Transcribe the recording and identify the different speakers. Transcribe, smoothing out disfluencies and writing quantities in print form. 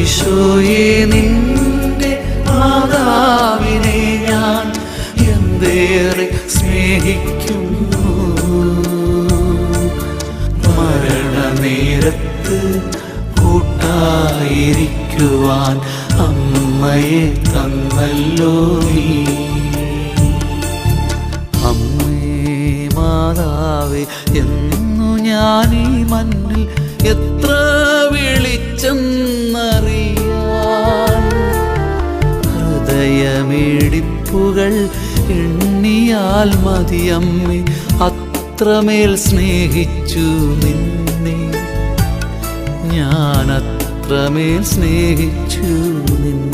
Speaker 1: ഈശോയെ നിന്റെ മാതാവിനെ ഞാൻ എന്തേറെ സ്നേഹിക്കുന്നു. മരണനേരത്ത് കൂട്ടായിരിക്കുവാൻ അമ്മയെ തന്നല്ലോ നീ. അമ്മേ മാതാവേ എന്നു ഞാനീ മണ്ണിൽ എത്ര വിളിച്ചെന്നറിയാൻ. ഹൃദയമിടിപ്പുകൾ എണ്ണിയാൽ മതിയമ്മേ, അത്രമേൽ സ്നേഹിച്ചു നിന്നെ ഞാൻ, അത്രമേൽ സ്നേഹിച്ചു നിന്നെ.